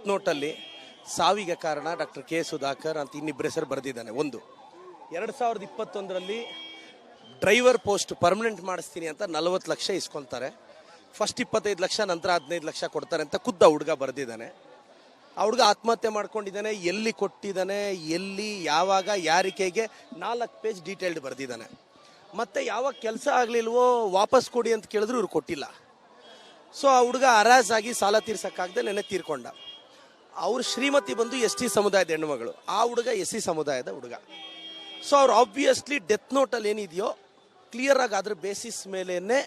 Death ನೋಟಲ್ಲಿ ಸಾವಿಗೆ ಕಾರಣ doctor K Sudhakar ಅಂತ ಇನ್ನಿಬ್ಬರ ಹೆಸರು ಬರೆದಿದ್ದಾನೆ. 2021ರಲ್ಲಿ ಡ್ರೈವರ್ ಪೋಸ್ಟ್ ಪರ್ಮನೆಂಟ್ ಮಾಡಿಸ್ತೀನಿ ಅಂತ 40 ಲಕ್ಷ ಇಸ್ಕೊತಾರೆ. ಫಸ್ಟ್ 25 ಲಕ್ಷ, ನಂತರ 15 ಲಕ್ಷ ಕೊಡ್ತಾರೆ ಅಂತ ಖುದ್ದ ಹುಡುಗ ಬರೆದಿದ್ದಾನೆ. ಆ ಹುಡುಗ ಆತ್ಮಹತ್ಯೆ ಮಾಡ್ಕೊಂಡಿದ್ದಾನೆ. ಎಲ್ಲಿ ಕೊಟ್ಟಿದ್ದಾನೆ, ಎಲ್ಲಿ, ಯಾವಾಗ, ಯಾರಿಕೆಗೆ 4 ಪೇಜ್ ಡೀಟೇಲ್ಡ್ ಬರೆದಿದ್ದಾನೆ. ಮತ್ತೆ ಯಾವಾಗ ಕೆಲಸ ಆಗಲಿಲ್ವೋ ವಾಪಸ್ ಕೊಡಿ ಅಂತ ಕೇಳಿದ್ರು ಇವ್ರು ಕೊಟ್ಟಿಲ್ಲ. ಸೊ ಆ ಹುಡುಗ ಹರಾಜ್ ಆಗಿ ಸಾಲ ತೀರ್ಸಕ್ಕಾಗದೆ ನೆನೆ ತೀರ್ಕೊಂಡ. ಅವ್ರ ಶ್ರೀಮತಿ ಬಂದು ST ಸಮುದಾಯದ ಹೆಣ್ಣುಮಗಳು, ಆ ಹುಡುಗ SC ಸಮುದಾಯದ ಹುಡುಗ. ಸೊ ಅವ್ರು ಆಬ್ವಿಯಸ್ಲಿ ಡೆತ್ ನೋಟಲ್ಲಿ ಏನಿದೆಯೋ ಕ್ಲಿಯರ್ ಆಗಿ ಅದ್ರ ಬೇಸಿಸ್ ಮೇಲೇನೆ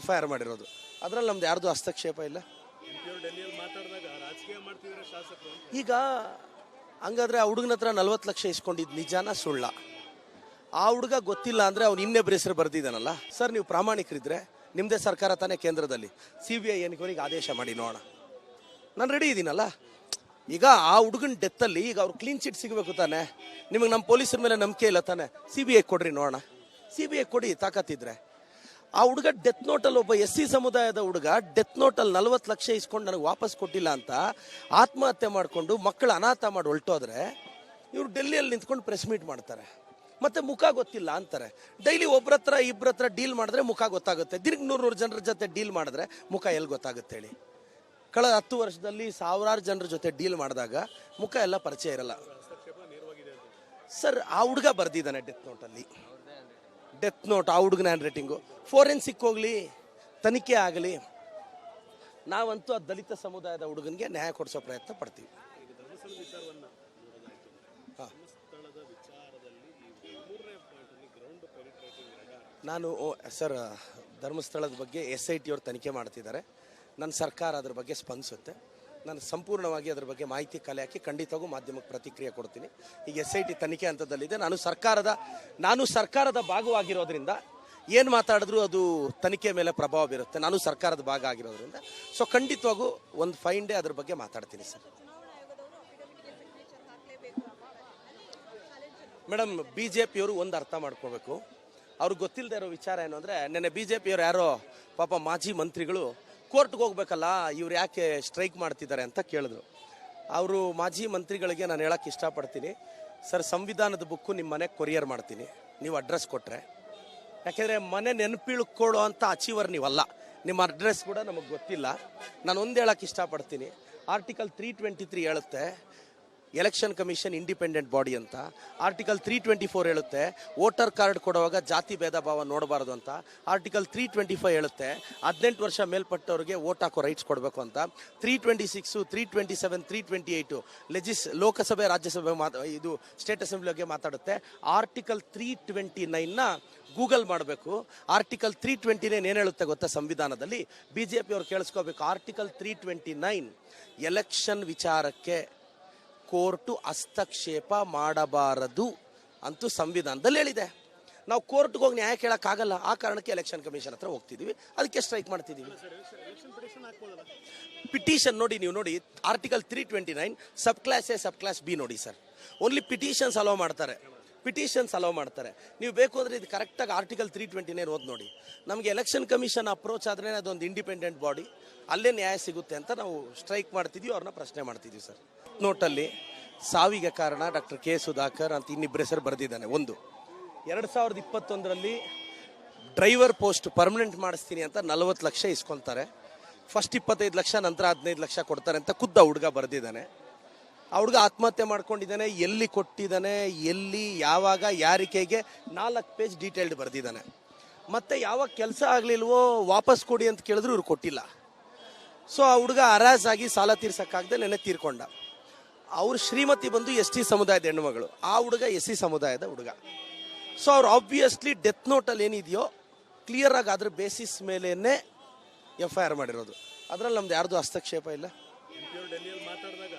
FIR ಮಾಡಿರೋದು. ಅದ್ರಲ್ಲಿ ನಮ್ದು ಯಾರ್ದು ಹಸ್ತಕ್ಷೇಪ ಇಲ್ಲ. ಈಗ ಹಂಗಾದ್ರೆ ಆ ಹುಡುಗನ ಹತ್ರ 40 ಲಕ್ಷ ಇಸ್ಕೊಂಡಿದ್ದು ನಿಜಾನ ಸುಳ್ಳ? ಆ ಹುಡುಗ ಗೊತ್ತಿಲ್ಲ ಅಂದ್ರೆ ಅವ್ನು ಇನ್ನೊಬ್ಬರ ಹೆಸರು ಬರ್ದಿದ್ದಾನಲ್ಲ. ಸರ್, ನೀವು ಪ್ರಾಮಾಣಿಕರಿದ್ರೆ ನಿಮ್ಮದೇ ಸರ್ಕಾರ ತಾನೇ ಕೇಂದ್ರದಲ್ಲಿ, CBI ಎನ್ಕ್ವೈರಿಗೆ ಆದೇಶ ಮಾಡಿ ನೋಡೋಣ. ನಾನು ರೆಡಿ ಇದ್ದೀನಲ್ಲ. ಈಗ ಆ ಹುಡುಗನ ಡೆತ್ತಲ್ಲಿ ಈಗ ಅವ್ರು ಕ್ಲೀನ್ ಚಿಟ್ ಸಿಗಬೇಕು ತಾನೆ. ನಿಮಗೆ ನಮ್ಮ ಪೊಲೀಸರ ಮೇಲೆ ನಂಬಿಕೆ ಇಲ್ಲ ತಾನೆ, CBI ಕೊಡ್ರಿ ನೋಡೋಣ. CBI ಕೊಡಿ ತಾಕತ್ತಿದ್ರೆ. ಆ ಹುಡುಗ ಡೆತ್ ನೋಟಲ್ಲಿ, ಒಬ್ಬ SC ಸಮುದಾಯದ ಹುಡುಗ ಡೆತ್ ನೋಟಲ್ಲಿ 40 ಲಕ್ಷ ಇಸ್ಕೊಂಡು ನನಗೆ ವಾಪಸ್ ಕೊಟ್ಟಿಲ್ಲ ಅಂತ ಆತ್ಮಹತ್ಯೆ ಮಾಡಿಕೊಂಡು ಮಕ್ಕಳು ಅನಾಥ ಮಾಡಿ ಹೊರಟೋದ್ರೆ ಇವ್ರು ಡೆಲ್ಲಿಯಲ್ಲಿ ನಿಂತ್ಕೊಂಡು ಪ್ರೆಸ್ ಮೀಟ್ ಮಾಡ್ತಾರೆ. ಮತ್ತೆ ಮುಖ ಗೊತ್ತಿಲ್ಲ ಅಂತಾರೆ. ಡೈಲಿ ಒಬ್ರತ್ರ ಇಬ್ಬರತ್ರ ಡೀಲ್ ಮಾಡಿದ್ರೆ ಮುಖ ಗೊತ್ತಾಗುತ್ತೆ. ದಿನಕ್ಕೆ 100 ಜನರ ಜೊತೆ ಡೀಲ್ ಮಾಡಿದ್ರೆ ಮುಖ ಎಲ್ಲಿ ಗೊತ್ತಾಗುತ್ತೆ ಹೇಳಿ? ಕಳೆದ 10 ವರ್ಷದಲ್ಲಿ ಸಾವಿರಾರು ಜನರ ಜೊತೆ ಡೀಲ್ ಮಾಡಿದಾಗ ಮುಖ ಎಲ್ಲ ಪರಿಚಯ ಇರಲ್ಲ. ಸರ್, ಆ ಹುಡುಗ ಬರ್ದಿದ್ದಾನೆ ಡೆತ್ ನೋಟಲ್ಲಿ. ಡೆತ್ ನೋಟ್ ಆ ಹುಡುಗನ ಹ್ಯಾಂಡ್ ರೈಟಿಂಗು. ಫೋರೆನ್ಸಿಕ್ ಹೋಗ್ಲಿ, ತನಿಖೆ ಆಗಲಿ, ನಾವಂತೂ ಆ ದಲಿತ ಸಮುದಾಯದ ಹುಡುಗನಿಗೆ ನ್ಯಾಯ ಕೊಡಿಸೋ ಪ್ರಯತ್ನ ಪಡ್ತೀವಿ. ನಾನು ಸರ್, ಧರ್ಮಸ್ಥಳದ ಬಗ್ಗೆ SIT ಅವರು ತನಿಖೆ ಮಾಡ್ತಿದ್ದಾರೆ. ನನ್ನ ಸರ್ಕಾರ ಅದ್ರ ಬಗ್ಗೆ ಸ್ಪಂದಿಸುತ್ತೆ. ನಾನು ಸಂಪೂರ್ಣವಾಗಿ ಅದ್ರ ಬಗ್ಗೆ ಮಾಹಿತಿ ಕಲೆ ಹಾಕಿ ಖಂಡಿತವಾಗೂ ಮಾಧ್ಯಮಕ್ಕೆ ಪ್ರತಿಕ್ರಿಯೆ ಕೊಡ್ತೀನಿ. ಈಗ SIT ತನಿಖೆ ಹಂತದಲ್ಲಿದೆ. ನಾನು ಸರ್ಕಾರದ ಭಾಗವಾಗಿರೋದ್ರಿಂದ ಏನು ಮಾತಾಡಿದ್ರು ಅದು ತನಿಖೆ ಮೇಲೆ ಪ್ರಭಾವ ಬೀರುತ್ತೆ. ನಾನು ಸರ್ಕಾರದ ಭಾಗ ಆಗಿರೋದ್ರಿಂದ ಸೊ ಖಂಡಿತವಾಗೂ ಒಂದು ಫೈನ್ ಡೇ ಅದ್ರ ಬಗ್ಗೆ ಮಾತಾಡ್ತೀನಿ ಸರ್. ಮೇಡಮ್, BJPಯವರು ಒಂದು ಅರ್ಥ ಮಾಡ್ಕೋಬೇಕು. ಅವ್ರಿಗೆ ಗೊತ್ತಿಲ್ಲದೆ ಇರೋ ವಿಚಾರ ಏನು ಅಂದರೆ, ನೆನ್ನೆ BJPಯವರು ಯಾರೋ ಪಾಪ ಮಾಜಿ ಮಂತ್ರಿಗಳು ಕೋರ್ಟ್ಗೆ ಹೋಗ್ಬೇಕಲ್ಲ, ಇವ್ರು ಯಾಕೆ ಸ್ಟ್ರೈಕ್ ಮಾಡ್ತಿದ್ದಾರೆ ಅಂತ ಕೇಳಿದ್ರು. ಅವರು ಮಾಜಿ ಮಂತ್ರಿಗಳಿಗೆ ನಾನು ಹೇಳಕ್ಕೆ ಇಷ್ಟಪಡ್ತೀನಿ, ಸರ್, ಸಂವಿಧಾನದ ಬುಕ್ಕು ನಿಮ್ಮ ಮನೆಗೆ ಕೊರಿಯರ್ ಮಾಡ್ತೀನಿ, ನೀವು ಅಡ್ರೆಸ್ ಕೊಟ್ಟರೆ. ಯಾಕೆಂದರೆ ಮನೆ ನೆನಪಿಳ್ಕೊಳ್ಳೋ ಅಂತ ಅಚೀವರ್ ನೀವಲ್ಲ, ನಿಮ್ಮ ಅಡ್ರೆಸ್ ಕೂಡ ನಮಗೆ ಗೊತ್ತಿಲ್ಲ. ನಾನು ಒಂದು ಹೇಳಕ್ಕೆ ಇಷ್ಟಪಡ್ತೀನಿ, ಆರ್ಟಿಕಲ್ 323 ಹೇಳುತ್ತೆ ಎಲೆಕ್ಷನ್ ಕಮಿಷನ್ ಇಂಡಿಪೆಂಡೆಂಟ್ ಬಾಡಿ ಅಂತ. ಆರ್ಟಿಕಲ್ 324 ಹೇಳುತ್ತೆ ವೋಟರ್ ಕಾರ್ಡ್ ಕೊಡುವಾಗ ಜಾತಿ ಭೇದ ಭಾವ ನೋಡಬಾರ್ದು ಅಂತ. ಆರ್ಟಿಕಲ್ 325 ಹೇಳುತ್ತೆ 18 ವರ್ಷ ಮೇಲ್ಪಟ್ಟವ್ರಿಗೆ ವೋಟ್ ಹಾಕೋ ರೈಟ್ಸ್ ಕೊಡಬೇಕು ಅಂತ. 326, 327, 328 ಲೋಕಸಭೆ, ರಾಜ್ಯಸಭೆ ಇದು ಸ್ಟೇಟ್ ಅಸೆಂಬ್ಲಿ ಬಗ್ಗೆ ಮಾತಾಡುತ್ತೆ. ಆರ್ಟಿಕಲ್ 329ನ ಗೂಗಲ್ ಮಾಡಬೇಕು. ಆರ್ಟಿಕಲ್ 329 ಏನು ಹೇಳುತ್ತೆ ಗೊತ್ತಾ ಸಂವಿಧಾನದಲ್ಲಿ? BJP ಅವ್ರು ಕೇಳಿಸ್ಕೋಬೇಕು. ಆರ್ಟಿಕಲ್ 329 ಎಲೆಕ್ಷನ್ ವಿಚಾರಕ್ಕೆ ಕೋರ್ಟು ಹಸ್ತಕ್ಷೇಪ ಮಾಡಬಾರದು ಅಂತೂ ಸಂವಿಧಾನದಲ್ಲಿ ಹೇಳಿದೆ. ನಾವು ಕೋರ್ಟ್ಗೆ ಹೋಗಿ ನ್ಯಾಯ ಕೇಳೋಕ್ಕಾಗಲ್ಲ. ಆ ಕಾರಣಕ್ಕೆ ಎಲೆಕ್ಷನ್ ಕಮಿಷನ್ ಹತ್ರ ಹೋಗ್ತಿದ್ದೀವಿ, ಅದಕ್ಕೆ ಸ್ಟ್ರೈಕ್ ಮಾಡ್ತಿದ್ದೀವಿ. ಪಿಟಿಷನ್ ನೋಡಿ, ನೀವು ನೋಡಿ article 329 sub class A, sub class B ನೋಡಿ ಸರ್. ಓನ್ಲಿ ಪಿಟಿಷನ್ಸ್ ಅಲೋ ಮಾಡ್ತಾರೆ. ನೀವು ಬೇಕು ಅಂದರೆ ಇದು ಕರೆಕ್ಟಾಗಿ ಆರ್ಟಿಕಲ್ 329 ಓದಿ ನೋಡಿ. ನಮಗೆ ಎಲೆಕ್ಷನ್ ಕಮಿಷನ್ ಅಪ್ರೋಚ್ ಆದ್ರೆ ಅದೊಂದು ಇಂಡಿಪೆಂಡೆಂಟ್ ಬಾಡಿ, ಅಲ್ಲೇ ನ್ಯಾಯ ಸಿಗುತ್ತೆ ಅಂತ ನಾವು ಸ್ಟ್ರೈಕ್ ಮಾಡ್ತಿದ್ದೀವಿ, ಅವ್ರನ್ನ ಪ್ರಶ್ನೆ ಮಾಡ್ತಿದ್ದೀವಿ ಸರ್. ನೋಟಲ್ಲಿ ಸಾವಿಗೆ ಕಾರಣ ಡಾಕ್ಟರ್ ಕೆ ಸುಧಾಕರ್ ಅಂತ ಇನ್ನಿಬ್ಬರ ಹೆಸರು ಬರೆದಿದ್ದಾನೆ. 2021ರಲ್ಲಿ ಡ್ರೈವರ್ ಪೋಸ್ಟ್ ಪರ್ಮನೆಂಟ್ ಮಾಡಿಸ್ತೀನಿ ಅಂತ 40 ಲಕ್ಷ ಇಸ್ಕೊತಾರೆ. ಫಸ್ಟ್ 25 ಲಕ್ಷ, ನಂತರ 15 ಲಕ್ಷ ಕೊಡ್ತಾರೆ ಅಂತ ಖುದ್ದ ಹುಡುಗ ಬರೆದಿದ್ದಾನೆ. ಆ ಹುಡುಗ ಆತ್ಮಹತ್ಯೆ ಮಾಡ್ಕೊಂಡಿದ್ದಾನೆ. ಎಲ್ಲಿ ಕೊಟ್ಟಿದ್ದಾನೆ, ಎಲ್ಲಿ, ಯಾವಾಗ, ಯಾರಿಕೆಗೆ 4 ಪೇಜ್ ಡೀಟೇಲ್ಡ್ ಬರೆದಿದ್ದಾನೆ. ಮತ್ತೆ ಯಾವಾಗ ಕೆಲಸ ಆಗಲಿಲ್ವೋ ವಾಪಸ್ ಕೊಡಿ ಅಂತ ಕೇಳಿದ್ರು ಇವ್ರು ಕೊಟ್ಟಿಲ್ಲ. ಸೊ ಆ ಹುಡುಗ ಹರಾಜ್ ಆಗಿ ಸಾಲ ತೀರ್ಸಕ್ಕಾಗದೆ ನೆನೆ ತೀರ್ಕೊಂಡ. ಅವ್ರ ಶ್ರೀಮತಿ ಬಂದು ST ಸಮುದಾಯದ ಹೆಣ್ಣುಮಗಳು, ಆ ಹುಡುಗ SC ಸಮುದಾಯದ ಹುಡುಗ. ಸೊ ಅವ್ರು ಆಬ್ವಿಯಸ್ಲಿ ಡೆತ್ ನೋಟಲ್ಲಿ ಏನಿದೆಯೋ ಕ್ಲಿಯರ್ ಆಗಿ ಅದ್ರ ಬೇಸಿಸ್ ಮೇಲೇನೆ FIR ಮಾಡಿರೋದು. ಅದ್ರಲ್ಲಿ ನಮ್ದು ಯಾರ್ದು ಹಸ್ತಕ್ಷೇಪ ಇಲ್ಲ.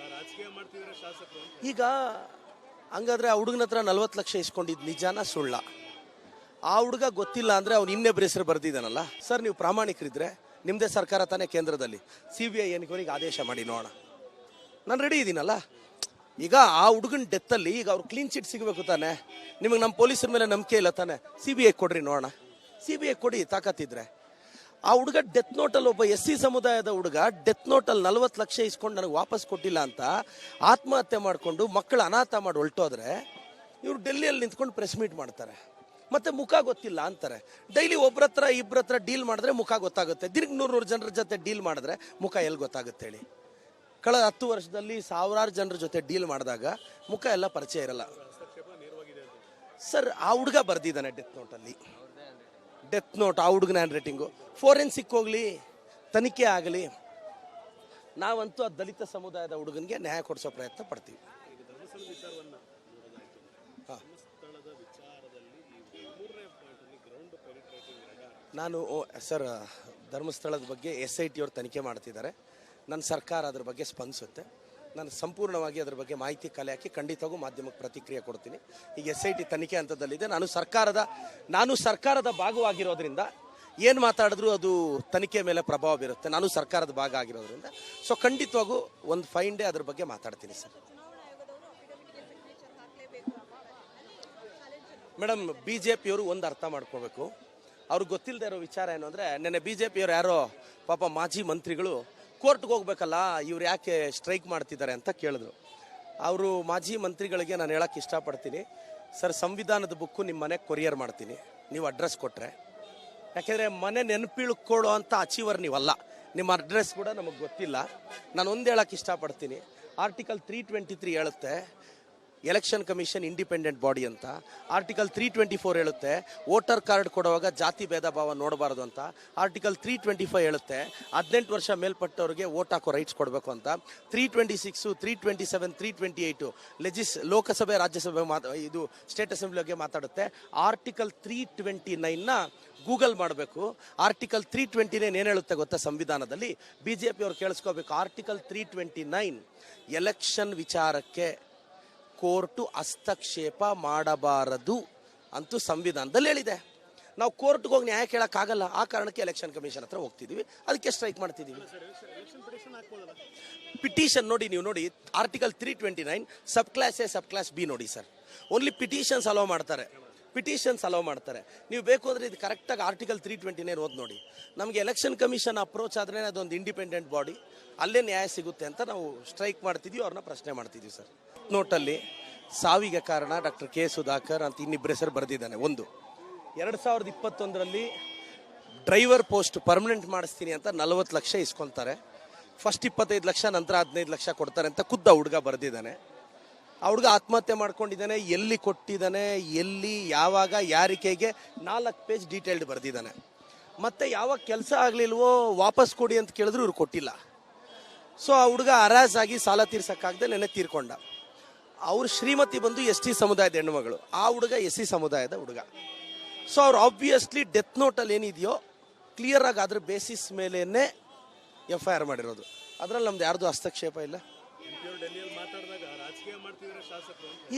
ಈಗ ಹಂಗಾದ್ರೆ ಆ ಹುಡುಗನ ಹತ್ರ 40 ಲಕ್ಷ ಇಸ್ಕೊಂಡಿದ್ದು ನಿಜಾನ ಸುಳ್ಳ? ಆ ಹುಡುಗ ಗೊತ್ತಿಲ್ಲ ಅಂದ್ರೆ ಅವ್ನು ಇನ್ನೊಬ್ಬರ ಹೆಸರು ಬರ್ದಿದ್ದಾನಲ್ಲ. ಸರ್, ನೀವು ಪ್ರಾಮಾಣಿಕರಿದ್ರೆ ನಿಮ್ಮದೇ ಸರ್ಕಾರ ತಾನೇ ಕೇಂದ್ರದಲ್ಲಿ, CBI ಎನ್ಕ್ವೈರಿಗೆ ಆದೇಶ ಮಾಡಿ ನೋಡೋಣ. ನಾನು ರೆಡಿ ಇದ್ದೀನಲ್ಲ. ಈಗ ಆ ಹುಡುಗನ ಡೆತ್ತಲ್ಲಿ ಈಗ ಅವ್ರು ಕ್ಲೀನ್ ಚಿಟ್ ಸಿಗಬೇಕು ತಾನೆ. ನಿಮಗೆ ನಮ್ಮ ಪೊಲೀಸರ ಮೇಲೆ ನಂಬಿಕೆ ಇಲ್ಲ ತಾನೆ, CBI ಕೊಡ್ರಿ ನೋಡೋಣ. CBI ಕೊಡಿ ತಾಕತ್ತಿದ್ರೆ. ಆ ಹುಡುಗ ಡೆತ್ ನೋಟಲ್ಲಿ ಒಬ್ಬ SC ಸಮುದಾಯದ ಹುಡುಗ ಡೆತ್ ನೋಟಲ್ಲಿ 40 ಲಕ್ಷ ಇಸ್ಕೊಂಡು ನನಗೆ ವಾಪಸ್ ಕೊಟ್ಟಿಲ್ಲ ಅಂತ ಆತ್ಮಹತ್ಯೆ ಮಾಡಿಕೊಂಡು ಮಕ್ಕಳು ಅನಾಥ ಮಾಡಿ ಹೊಲ್ಟೋದ್ರೆ ಇವರು ಡೆಲ್ಲಿಯಲ್ಲಿ ನಿಂತ್ಕೊಂಡು ಪ್ರೆಸ್ ಮೀಟ್ ಮಾಡ್ತಾರೆ. ಮತ್ತೆ ಮುಖ ಗೊತ್ತಿಲ್ಲ ಅಂತಾರೆ. ಡೈಲಿ ಒಬ್ರ ಹತ್ರ ಇಬ್ಬರ ಹತ್ರ ಡೀಲ್ ಮಾಡಿದ್ರೆ ಮುಖ ಗೊತ್ತಾಗುತ್ತೆ. ದಿನಕ್ಕೆ 100 ಜನರ ಜೊತೆ ಡೀಲ್ ಮಾಡಿದ್ರೆ ಮುಖ ಎಲ್ಲಿ ಗೊತ್ತಾಗುತ್ತೆ ಹೇಳಿ? ಕಳೆದ 10 ವರ್ಷದಲ್ಲಿ ಸಾವಿರಾರು ಜನರ ಜೊತೆ ಡೀಲ್ ಮಾಡಿದಾಗ ಮುಖ ಎಲ್ಲ ಪರಿಚಯ ಇರಲ್ಲ ಸರ್. ಆ ಹುಡುಗ ಬರ್ದಿದ್ದಾನೆ ಡೆತ್ ನೋಟಲ್ಲಿ, ಡೆತ್ ನೋಟ್, ಆ ಹುಡುಗನ ಹ್ಯಾಂಡ್ ರೈಟಿಂಗು. ಫೋರೆನ್ಸಿಕ್ ಹೋಗ್ಲಿ, ತನಿಖೆ ಆಗಲಿ, ನಾವಂತೂ ಆ ದಲಿತ ಸಮುದಾಯದ ಹುಡುಗನಿಗೆ ನ್ಯಾಯ ಕೊಡಿಸೋ ಪ್ರಯತ್ನ ಪಡ್ತೀವಿ. ನಾನು ಸರ್, ಧರ್ಮಸ್ಥಳದ ಬಗ್ಗೆ SIT ಅವರು ತನಿಖೆ ಮಾಡ್ತಿದ್ದಾರೆ. ನನ್ನ ಸರ್ಕಾರ ಅದ್ರ ಬಗ್ಗೆ ಸ್ಪಂದಿಸುತ್ತೆ. ನಾನು ಸಂಪೂರ್ಣವಾಗಿ ಅದ್ರ ಬಗ್ಗೆ ಮಾಹಿತಿ ಕಲೆ ಹಾಕಿ ಖಂಡಿತವಾಗೂ ಮಾಧ್ಯಮಕ್ಕೆ ಪ್ರತಿಕ್ರಿಯೆ ಕೊಡ್ತೀನಿ. ಈಗ SIT ತನಿಖೆ ಹಂತದಲ್ಲಿದೆ. ನಾನು ಸರ್ಕಾರದ ಭಾಗವಾಗಿರೋದ್ರಿಂದ ಏನು ಮಾತಾಡಿದ್ರು ಅದು ತನಿಖೆ ಮೇಲೆ ಪ್ರಭಾವ ಬೀರುತ್ತೆ. ನಾನು ಸರ್ಕಾರದ ಭಾಗ ಆಗಿರೋದ್ರಿಂದ ಸೊ ಖಂಡಿತವಾಗೂ ಒಂದು 5 ಡೇ ಅದ್ರ ಬಗ್ಗೆ ಮಾತಾಡ್ತೀನಿ ಸರ್. ಮೇಡಮ್, BJPಯವರು ಒಂದು ಅರ್ಥ ಮಾಡ್ಕೋಬೇಕು. ಅವ್ರಿಗೆ ಗೊತ್ತಿಲ್ಲದೆ ಇರೋ ವಿಚಾರ ಏನು ಅಂದರೆ, ನೆನ್ನೆ BJPಯವರು ಯಾರೋ ಪಾಪ ಮಾಜಿ ಮಂತ್ರಿಗಳು ಕೋರ್ಟ್ಗೆ ಹೋಗ್ಬೇಕಲ್ಲ, ಇವ್ರು ಯಾಕೆ ಸ್ಟ್ರೈಕ್ ಮಾಡ್ತಿದ್ದಾರೆ ಅಂತ ಕೇಳಿದ್ರು. ಅವರು ಮಾಜಿ ಮಂತ್ರಿಗಳಿಗೆ ನಾನು ಹೇಳಕ್ಕೆ ಇಷ್ಟಪಡ್ತೀನಿ, ಸರ್, ಸಂವಿಧಾನದ ಬುಕ್ಕು ನಿಮ್ಮ ಮನೆಗೆ ಕೊರಿಯರ್ ಮಾಡ್ತೀನಿ, ನೀವು ಅಡ್ರೆಸ್ ಕೊಟ್ಟರೆ. ಯಾಕೆಂದರೆ ಮನೆ ನೆನಪಿಳ್ಕೊಳ್ಳೋ ಅಂತ ಅಚೀವರ್ ನೀವಲ್ಲ, ನಿಮ್ಮ ಅಡ್ರೆಸ್ ಕೂಡ ನಮಗೆ ಗೊತ್ತಿಲ್ಲ. ನಾನು ಒಂದು ಹೇಳಕ್ಕೆ ಇಷ್ಟಪಡ್ತೀನಿ, ಆರ್ಟಿಕಲ್ 323 ಹೇಳುತ್ತೆ ಎಲೆಕ್ಷನ್ ಕಮಿಷನ್ ಇಂಡಿಪೆಂಡೆಂಟ್ ಬಾಡಿ ಅಂತ. ಆರ್ಟಿಕಲ್ 324 ಹೇಳುತ್ತೆ ವೋಟರ್ ಕಾರ್ಡ್ ಕೊಡುವಾಗ ಜಾತಿ ಭೇದ ಭಾವ ನೋಡಬಾರ್ದು ಅಂತ. ಆರ್ಟಿಕಲ್ 325 ಹೇಳುತ್ತೆ 18 ವರ್ಷ ಮೇಲ್ಪಟ್ಟವ್ರಿಗೆ ವೋಟ್ ಹಾಕೋ ರೈಟ್ಸ್ ಕೊಡಬೇಕು ಅಂತ. 326, 327, 328 ಲೋಕಸಭೆ ರಾಜ್ಯಸಭೆ ಇದು ಸ್ಟೇಟ್ ಅಸೆಂಬ್ಲಿ ಬಗ್ಗೆ ಮಾತಾಡುತ್ತೆ. ಆರ್ಟಿಕಲ್ 329ನ ಗೂಗಲ್ ಮಾಡಬೇಕು. ಆರ್ಟಿಕಲ್ 329 ಏನು ಹೇಳುತ್ತೆ ಗೊತ್ತಾ ಸಂವಿಧಾನದಲ್ಲಿ? BJPಯವ್ರು ಕೇಳಿಸ್ಕೋಬೇಕು. ಆರ್ಟಿಕಲ್ 329 ಎಲೆಕ್ಷನ್ ವಿಚಾರಕ್ಕೆ ಕೋರ್ಟು ಹಸ್ತಕ್ಷೇಪ ಮಾಡಬಾರದು ಅಂತೂ ಸಂವಿಧಾನದಲ್ಲಿ ಹೇಳಿದೆ. ನಾವು ಕೋರ್ಟ್ಗೆ ಹೋಗಿ ನ್ಯಾಯ ಕೇಳೋಕ್ಕಾಗಲ್ಲ. ಆ ಕಾರಣಕ್ಕೆ ಎಲೆಕ್ಷನ್ ಕಮಿಷನ್ ಹತ್ರ ಹೋಗ್ತಿದ್ದೀವಿ, ಅದಕ್ಕೆ ಸ್ಟ್ರೈಕ್ ಮಾಡ್ತಿದ್ದೀವಿ. ಪಿಟಿಷನ್ ನೋಡಿ, ನೀವು ನೋಡಿ article 329 sub class A, sub class B ನೋಡಿ ಸರ್. ಓನ್ಲಿ ಪಿಟಿಷನ್ಸ್ ಅಲೋ ಮಾಡ್ತಾರೆ. ನೀವು ಬೇಕು ಅಂದರೆ ಇದು ಕರೆಕ್ಟಾಗಿ ಆರ್ಟಿಕಲ್ 329 ಓದಿ ನೋಡಿ. ನಮಗೆ ಎಲೆಕ್ಷನ್ ಕಮಿಷನ್ ಅಪ್ರೋಚ್ ಆದ್ರೆ ಅದೊಂದು ಇಂಡಿಪೆಂಡೆಂಟ್ ಬಾಡಿ, ಅಲ್ಲೇ ನ್ಯಾಯ ಸಿಗುತ್ತೆ ಅಂತ ನಾವು ಸ್ಟ್ರೈಕ್ ಮಾಡ್ತಿದ್ದೀವಿ, ಅವ್ರನ್ನ ಪ್ರಶ್ನೆ ಮಾಡ್ತಿದ್ದೀವಿ ಸರ್. ನೋಟಲ್ಲಿ ಸಾವಿಗೆ ಕಾರಣ ಡಾಕ್ಟರ್ K. ಸುಧಾಕರ್ ಅಂತ ಇನ್ನಿಬ್ಬರ ಹೆಸರು ಬರೆದಿದ್ದಾನೆ. 2021ರಲ್ಲಿ ಡ್ರೈವರ್ ಪೋಸ್ಟ್ ಪರ್ಮನೆಂಟ್ ಮಾಡಿಸ್ತೀನಿ ಅಂತ 40 ಲಕ್ಷ ಇಸ್ಕೊತಾರೆ. ಫಸ್ಟ್ 25 ಲಕ್ಷ, ನಂತರ 15 ಲಕ್ಷ ಕೊಡ್ತಾರೆ ಅಂತ ಖುದ್ದು ಹುಡುಗ ಬರೆದಿದ್ದಾನೆ. ಆ ಹುಡುಗ ಆತ್ಮಹತ್ಯೆ ಮಾಡ್ಕೊಂಡಿದ್ದಾನೆ. ಎಲ್ಲಿ ಕೊಟ್ಟಿದ್ದಾನೆ, ಎಲ್ಲಿ, ಯಾವಾಗ, ಯಾರಿಕೆಗೆ 4 ಪೇಜ್ ಡೀಟೇಲ್ಡ್ ಬರೆದಿದ್ದಾನೆ. ಮತ್ತೆ ಯಾವಾಗ ಕೆಲಸ ಆಗಲಿಲ್ವೋ ವಾಪಸ್ ಕೊಡಿ ಅಂತ ಕೇಳಿದ್ರು ಇವ್ರು ಕೊಟ್ಟಿಲ್ಲ. ಸೊ ಆ ಹುಡುಗ ಹರಾಜ್ ಆಗಿ ಸಾಲ ತೀರ್ಸಕ್ಕಾಗದೆ ನೆನ್ನೆ ತೀರ್ಕೊಂಡ. ಅವ್ರ ಶ್ರೀಮತಿ ಬಂದು ST ಸಮುದಾಯದ ಹೆಣ್ಣುಮಗಳು, ಆ ಹುಡುಗ SC ಸಮುದಾಯದ ಹುಡುಗ. ಸೊ ಅವ್ರು ಆಬ್ವಿಯಸ್ಲಿ ಡೆತ್ ನೋಟಲ್ಲಿ ಏನಿದೆಯೋ ಕ್ಲಿಯರ್ ಆಗಿ ಅದ್ರ ಬೇಸಿಸ್ ಮೇಲೇನೆ FIR ಮಾಡಿರೋದು. ಅದ್ರಲ್ಲಿ ನಮ್ದು ಯಾರ್ದು ಹಸ್ತಕ್ಷೇಪ ಇಲ್ಲ.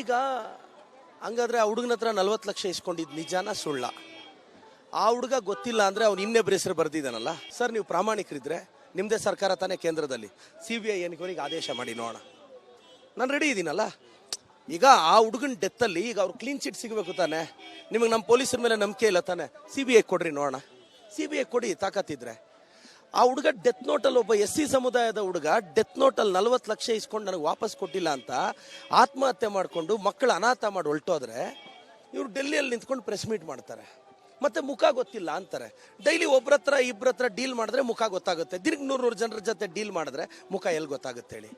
ಈಗ ಹಂಗಾದ್ರೆ ಆ ಹುಡುಗನ ಹತ್ರ 40 ಲಕ್ಷ ಇಸ್ಕೊಂಡಿದ್ದು ನಿಜಾನ ಸುಳ್ಳ? ಆ ಹುಡುಗ ಗೊತ್ತಿಲ್ಲ ಅಂದ್ರೆ ಅವ್ನು ಇನ್ನೊಬ್ಬರ ಹೆಸರು ಬರ್ದಿದ್ದಾನಲ್ಲ. ಸರ್, ನೀವು ಪ್ರಾಮಾಣಿಕರಿದ್ರೆ ನಿಮ್ಮದೇ ಸರ್ಕಾರ ತಾನೇ ಕೇಂದ್ರದಲ್ಲಿ, CBI ಎನ್ಕ್ವೈರಿಗೆ ಆದೇಶ ಮಾಡಿ ನೋಡೋಣ, ನಾನು ರೆಡಿ ಇದ್ದೀನಲ್ಲ. ಈಗ ಆ ಹುಡುಗನ ಡೆತ್ತಲ್ಲಿ ಈಗ ಅವ್ರು ಕ್ಲೀನ್ ಚಿಟ್ ಸಿಗಬೇಕು ತಾನೆ. ನಿಮಗೆ ನಮ್ಮ ಪೊಲೀಸರ ಮೇಲೆ ನಂಬಿಕೆ ಇಲ್ಲ ತಾನೆ? CBI ಕೊಡ್ರಿ ನೋಡೋಣ, CBI ಕೊಡಿ ತಾಕತ್ತಿದ್ರೆ. ಆ ಹುಡುಗ ಡೆತ್ ನೋಟಲ್ಲಿ ಒಬ್ಬ SC ಸಮುದಾಯದ ಹುಡುಗ ಡೆತ್ ನೋಟಲ್ಲಿ 40 ಲಕ್ಷ ಇಸ್ಕೊಂಡು ನನಗೆ ವಾಪಸ್ ಕೊಟ್ಟಿಲ್ಲ ಅಂತ ಆತ್ಮಹತ್ಯೆ ಮಾಡಿಕೊಂಡು ಮಕ್ಕಳು ಅನಾಥ ಮಾಡಿ ಹೊಲ್ಟೋದ್ರೆ ಇವರು ಡೆಲ್ಲಿಯಲ್ಲಿ ನಿಂತ್ಕೊಂಡು ಪ್ರೆಸ್ ಮೀಟ್ ಮಾಡ್ತಾರೆ. ಮತ್ತೆ ಮುಖ ಗೊತ್ತಿಲ್ಲ ಅಂತಾರೆ. ಡೈಲಿ ಒಬ್ರ ಹತ್ರ ಇಬ್ಬರ ಹತ್ರ ಡೀಲ್ ಮಾಡಿದ್ರೆ ಮುಖ ಗೊತ್ತಾಗುತ್ತೆ. ದಿನಕ್ಕೆ 100 ಜನರ ಜೊತೆ ಡೀಲ್ ಮಾಡಿದ್ರೆ ಮುಖ ಎಲ್ಲಿ ಗೊತ್ತಾಗುತ್ತೆ ಹೇಳಿ?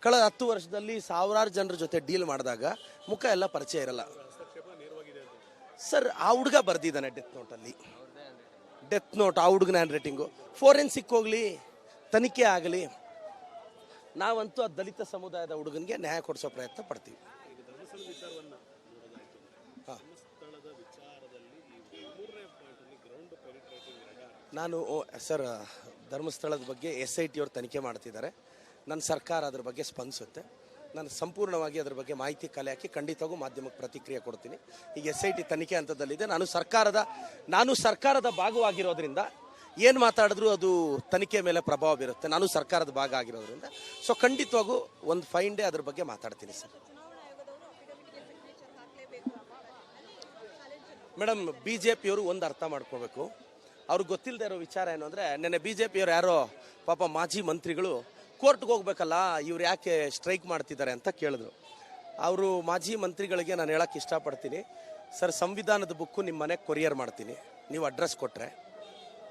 ಕಳೆದ 10 ವರ್ಷದಲ್ಲಿ ಸಾವಿರಾರು ಜನರ ಜೊತೆ ಡೀಲ್ ಮಾಡಿದಾಗ ಮುಖ ಎಲ್ಲ ಪರಿಚಯ ಇರಲ್ಲ ಸರ್. ಆ ಹುಡುಗ ಬರ್ದಿದ್ದಾನೆ ಡೆತ್ ನೋಟಲ್ಲಿ, ಡೆತ್ ನೋಟ್, ಆ ಹುಡುಗನ ಹ್ಯಾಂಡ್ ರೈಟಿಂಗು. ಫೋರೆನ್ಸಿಕ್ ಹೋಗ್ಲಿ, ತನಿಖೆ ಆಗಲಿ, ನಾವಂತೂ ಆ ದಲಿತ ಸಮುದಾಯದ ಹುಡುಗನಿಗೆ ನ್ಯಾಯ ಕೊಡಿಸೋ ಪ್ರಯತ್ನ ಪಡ್ತೀವಿ. ನಾನು ಸರ್, ಧರ್ಮಸ್ಥಳದ ಬಗ್ಗೆ SIT ಅವರು ತನಿಖೆ ಮಾಡ್ತಿದ್ದಾರೆ. ನನ್ನ ಸರ್ಕಾರ ಅದ್ರ ಬಗ್ಗೆ ಸ್ಪಂದಿಸುತ್ತೆ. ನಾನು ಸಂಪೂರ್ಣವಾಗಿ ಅದ್ರ ಬಗ್ಗೆ ಮಾಹಿತಿ ಕಲೆ ಹಾಕಿ ಖಂಡಿತವಾಗೂ ಮಾಧ್ಯಮಕ್ಕೆ ಪ್ರತಿಕ್ರಿಯೆ ಕೊಡ್ತೀನಿ. ಈಗ SIT ತನಿಖೆ ಹಂತದಲ್ಲಿದೆ. ನಾನು ಸರ್ಕಾರದ ಭಾಗವಾಗಿರೋದ್ರಿಂದ ಏನು ಮಾತಾಡಿದ್ರು ಅದು ತನಿಖೆ ಮೇಲೆ ಪ್ರಭಾವ ಬೀರುತ್ತೆ. ನಾನು ಸರ್ಕಾರದ ಭಾಗ ಆಗಿರೋದ್ರಿಂದ ಸೊ ಖಂಡಿತವಾಗೂ ಒಂದು 5 ಡೇ ಅದ್ರ ಬಗ್ಗೆ ಮಾತಾಡ್ತೀನಿ ಸರ್. ಮೇಡಮ್, BJPಯವರು ಒಂದು ಅರ್ಥ ಮಾಡ್ಕೋಬೇಕು. ಅವ್ರಿಗೆ ಗೊತ್ತಿಲ್ಲದೆ ಇರೋ ವಿಚಾರ ಏನು ಅಂದರೆ ನೆನ್ನೆ ಬಿ ಜೆ ಪಿಯವ್ರು ಯಾರೋ ಪಾಪ ಮಾಜಿ ಮಂತ್ರಿಗಳು ಕೋರ್ಟ್ಗೆ ಹೋಗ್ಬೇಕಲ್ಲ, ಇವ್ರು ಯಾಕೆ ಸ್ಟ್ರೈಕ್ ಮಾಡ್ತಿದ್ದಾರೆ ಅಂತ ಕೇಳಿದ್ರು. ಅವರು ಮಾಜಿ ಮಂತ್ರಿಗಳಿಗೆ ನಾನು ಹೇಳೋಕ್ಕೆ ಇಷ್ಟಪಡ್ತೀನಿ, ಸರ್ ಸಂವಿಧಾನದ ಬುಕ್ಕು ನಿಮ್ಮ ಮನೆಗೆ ಕೊರಿಯರ್ ಮಾಡ್ತೀನಿ ನೀವು ಅಡ್ರೆಸ್ ಕೊಟ್ಟರೆ.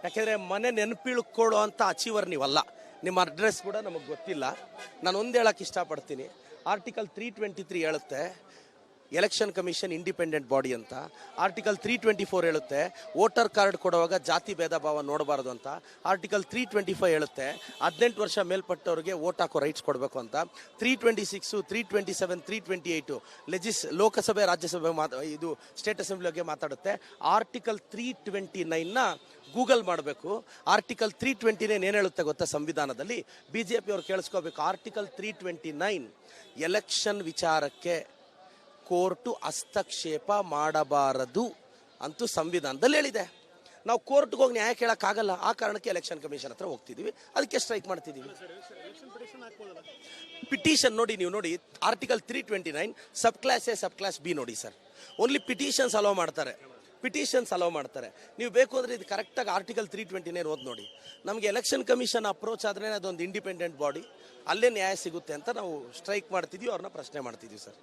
ಯಾಕೆಂದರೆ ಮನೆ ನೆನಪಿಳ್ಕೊಳ್ಳೋ ಅಂತ ಅಚೀವರ್ ನೀವಲ್ಲ, ನಿಮ್ಮ ಅಡ್ರೆಸ್ ಕೂಡ ನಮಗೆ ಗೊತ್ತಿಲ್ಲ. ನಾನು ಒಂದು ಹೇಳೋಕ್ಕೆ ಇಷ್ಟಪಡ್ತೀನಿ, ಆರ್ಟಿಕಲ್ 323 ಹೇಳುತ್ತೆ ಎಲೆಕ್ಷನ್ ಕಮಿಷನ್ ಇಂಡಿಪೆಂಡೆಂಟ್ ಬಾಡಿ ಅಂತ. ಆರ್ಟಿಕಲ್ 324 ಹೇಳುತ್ತೆ ವೋಟರ್ ಕಾರ್ಡ್ ಕೊಡುವಾಗ ಜಾತಿ ಭೇದ ಭಾವ ನೋಡಬಾರ್ದು ಅಂತ. ಆರ್ಟಿಕಲ್ 325 ಹೇಳುತ್ತೆ 18 ವರ್ಷ ಮೇಲ್ಪಟ್ಟವ್ರಿಗೆ ವೋಟ್ ಹಾಕೋ ರೈಟ್ಸ್ ಕೊಡಬೇಕು ಅಂತ. 326, 327, 328 ಲೋಕಸಭೆ ರಾಜ್ಯಸಭೆ ಇದು ಸ್ಟೇಟ್ ಅಸೆಂಬ್ಲಿ ಬಗ್ಗೆ ಮಾತಾಡುತ್ತೆ. ಆರ್ಟಿಕಲ್ 329ನ ಗೂಗಲ್ ಮಾಡಬೇಕು. ಆರ್ಟಿಕಲ್ 329 ಏನು ಹೇಳುತ್ತೆ ಗೊತ್ತಾ ಸಂವಿಧಾನದಲ್ಲಿ? ಬಿ ಜೆ ಪಿಯವ್ರು ಕೇಳಿಸ್ಕೋಬೇಕು. ಆರ್ಟಿಕಲ್ 329 ಎಲೆಕ್ಷನ್ ವಿಚಾರಕ್ಕೆ ಕೋರ್ಟು ಹಸ್ತಕ್ಷೇಪ ಮಾಡಬಾರದು ಅಂತೂ ಸಂವಿಧಾನದಲ್ಲಿ ಹೇಳಿದೆ. ನಾವು ಕೋರ್ಟ್ಗೆ ಹೋಗಿ ನ್ಯಾಯ ಕೇಳೋಕ್ಕಾಗಲ್ಲ, ಆ ಕಾರಣಕ್ಕೆ ಎಲೆಕ್ಷನ್ ಕಮಿಷನ್ ಹತ್ರ ಹೋಗ್ತಿದ್ದೀವಿ, ಅದಕ್ಕೆ ಸ್ಟ್ರೈಕ್ ಮಾಡ್ತಿದ್ದೀವಿ. ಪಿಟಿಷನ್ ನೋಡಿ, ನೀವು ನೋಡಿ article 329 sub class A sub class B ನೋಡಿ ಸರ್, ಓನ್ಲಿ ಪಿಟಿಷನ್ಸ್ ಅಲೋ ಮಾಡ್ತಾರೆ, ನೀವು ಬೇಕು ಅಂದರೆ ಇದು ಕರೆಕ್ಟಾಗಿ ಆರ್ಟಿಕಲ್ 329 ಓದಿ ನೋಡಿ. ನಮಗೆ ಎಲೆಕ್ಷನ್ ಕಮಿಷನ್ ಅಪ್ರೋಚ್ ಆದರೆ ಅದೊಂದು ಇಂಡಿಪೆಂಡೆಂಟ್ ಬಾಡಿ, ಅಲ್ಲೇ ನ್ಯಾಯ ಸಿಗುತ್ತೆ ಅಂತ ನಾವು ಸ್ಟ್ರೈಕ್ ಮಾಡ್ತಿದ್ವಿ, ಅವ್ರನ್ನ ಪ್ರಶ್ನೆ ಮಾಡ್ತಿದ್ವಿ ಸರ್.